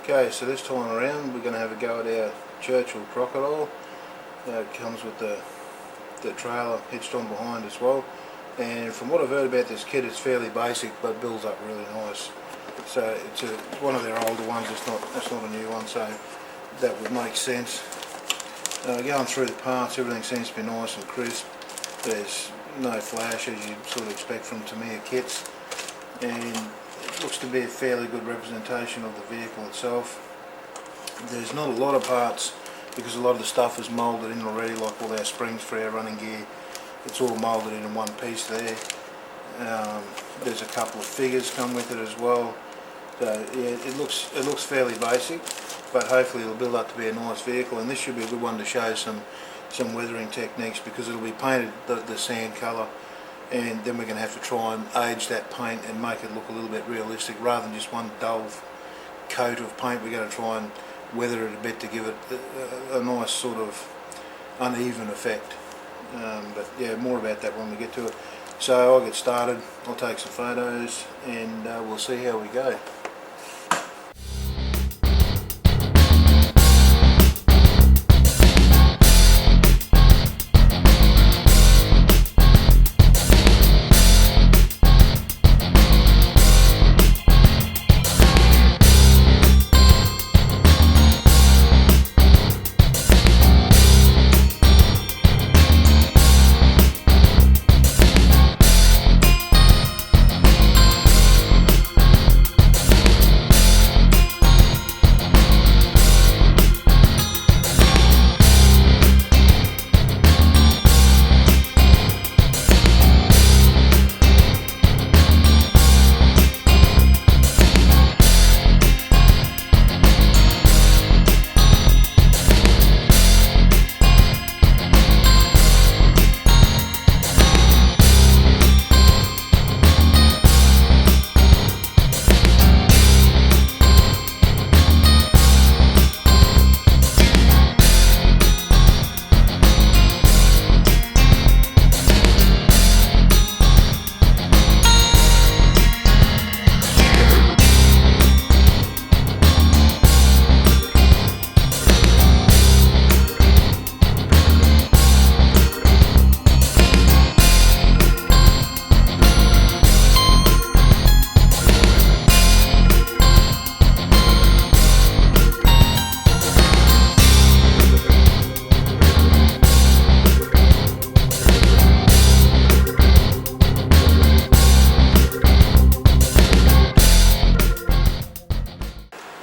Okay, so this time around we're going to have a go at our Churchill crocodile. It comes with the trailer hitched on behind as well, and from what I've heard about this kit, it's fairly basic but builds up really nice. So it's one of their older ones, it's not a new one, so that would make sense. Going through the parts, everything seems to be nice and crisp. There's no flash as you'd sort of expect from Tamiya kits, and it looks to be a fairly good representation of the vehicle itself. There's not a lot of parts because a lot of the stuff is moulded in already, like all our springs for our running gear. It's all moulded in one piece there. There's a couple of figures come with it as well. So yeah, it looks fairly basic, but hopefully it'll build up to be a nice vehicle, and this should be a good one to show some weathering techniques, because it'll be painted the sand colour, and then we're going to have to try and age that paint and make it look a little bit realistic rather than just one dull coat of paint. We're going to try and weather it a bit to give it a nice sort of uneven effect. But yeah, more about that when we get to it. So I'll get started, I'll take some photos, and we'll see how we go.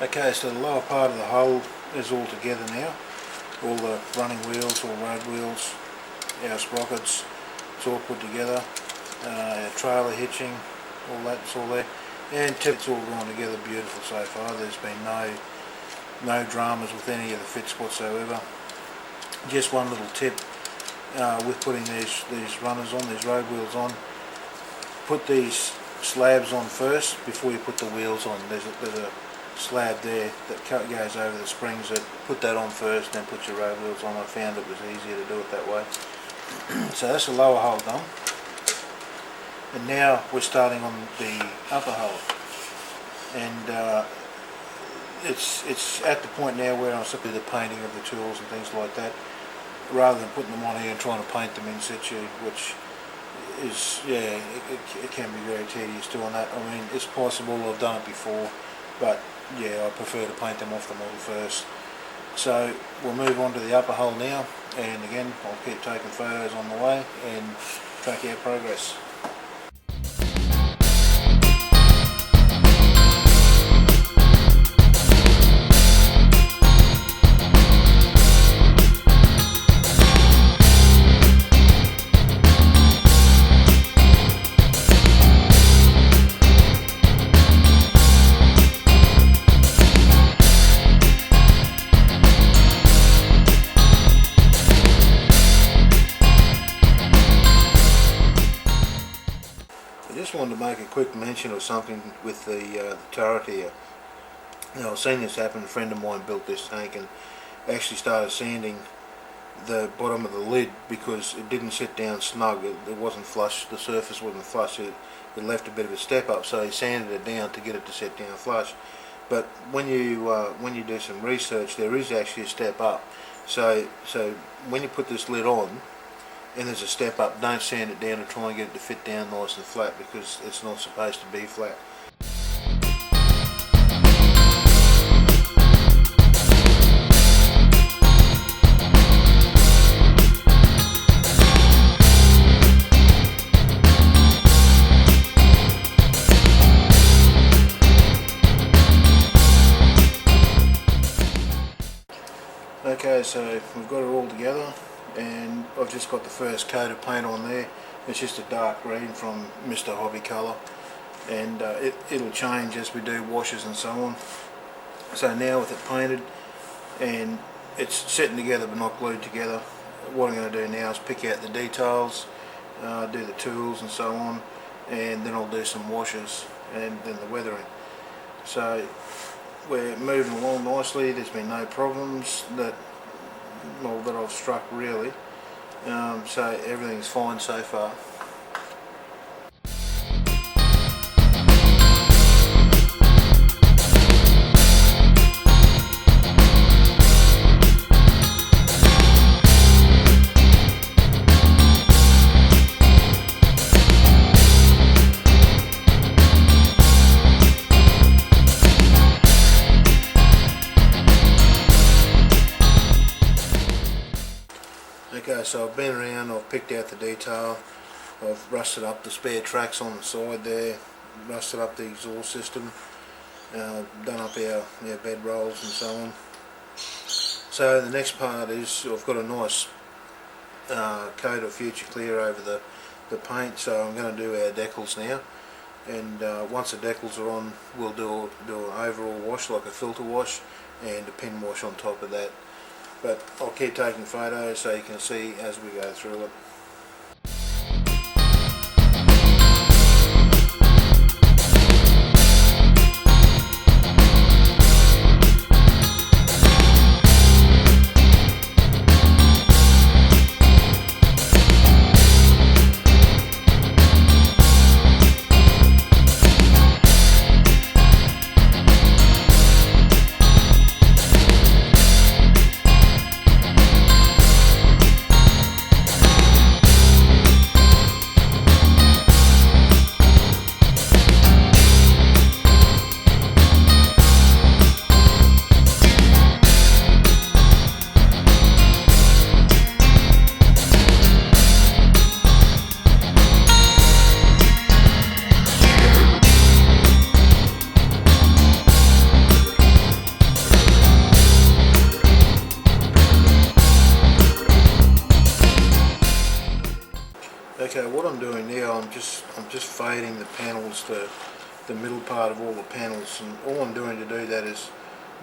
Okay, so the lower part of the hull is all together now. All the running wheels, all road wheels, our sprockets, it's all put together. Our trailer hitching, all that's all there. And it's all gone together beautiful so far. There's been no dramas with any of the fits whatsoever. Just one little tip with putting these runners on, these road wheels on. Put these slabs on first before you put the wheels on. There's a slab there that goes over the springs. That put that on first, then put your road wheels on. I found it was easier to do it that way. So that's the lower hull done, and now we're starting on the upper hull, and it's at the point now where I'm simply the painting of the tools and things like that, rather than putting them on here and trying to paint them in situ, which is, yeah, it can be very tedious doing that. I mean, it's possible, I've done it before, but yeah, I prefer to paint them off the model first. So we'll move on to the upper hull now, and again I'll keep taking photos on the way and track our progress. I wanted to make a quick mention of something with the turret here. Now, I've seen this happen. A friend of mine built this tank and actually started sanding the bottom of the lid because it didn't sit down snug. It wasn't flush, the surface wasn't flush, it left a bit of a step up, so he sanded it down to get it to sit down flush. But when you do some research, there is actually a step up. So when you put this lid on and there's a step up, don't sand it down and try and get it to fit down nice and flat, because it's not supposed to be flat. Okay, so we've got it all together, and I've just got the first coat of paint on there. It's just a dark green from Mr. Hobby Colour, and it'll change as we do washes and so on. So now with it painted and it's sitting together but not glued together, what I'm going to do now is pick out the details, do the tools and so on, and then I'll do some washes and then the weathering. So we're moving along nicely. There's been no problems that I've struck really, so everything's fine so far. Okay, so I've been around, I've picked out the detail, I've rusted up the spare tracks on the side there, rusted up the exhaust system, done up our bed rolls and so on. So the next part is I've got a nice coat of Future Clear over the paint, so I'm going to do our decals now, and once the decals are on, we'll do an overall wash, like a filter wash and a pin wash on top of that. But I'll keep taking photos so you can see as we go through it. Okay, what I'm doing now, I'm just fading the panels to the middle part of all the panels, and all I'm doing to do that is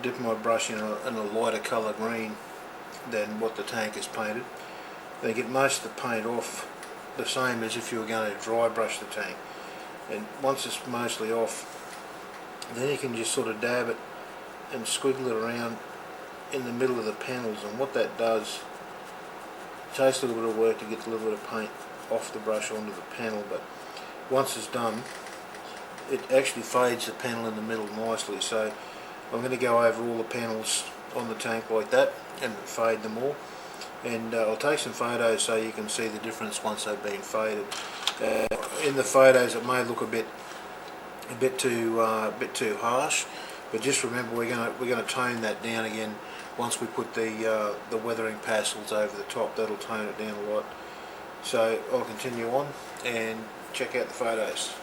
dip my brush in a lighter colour green than what the tank is painted. Then get most of the paint off the same as if you were going to dry brush the tank. And once it's mostly off, then you can just sort of dab it and squiggle it around in the middle of the panels, and what that does, it takes a little bit of work to get a little bit of paint off the brush onto the panel, but once it's done, it actually fades the panel in the middle nicely. So I'm going to go over all the panels on the tank like that and fade them all, and I'll take some photos so you can see the difference once they've been faded. In the photos it may look a bit too harsh, but just remember we're going to tone that down again once we put the weathering pastels over the top. That'll tone it down a lot. So I'll continue on and check out the photos.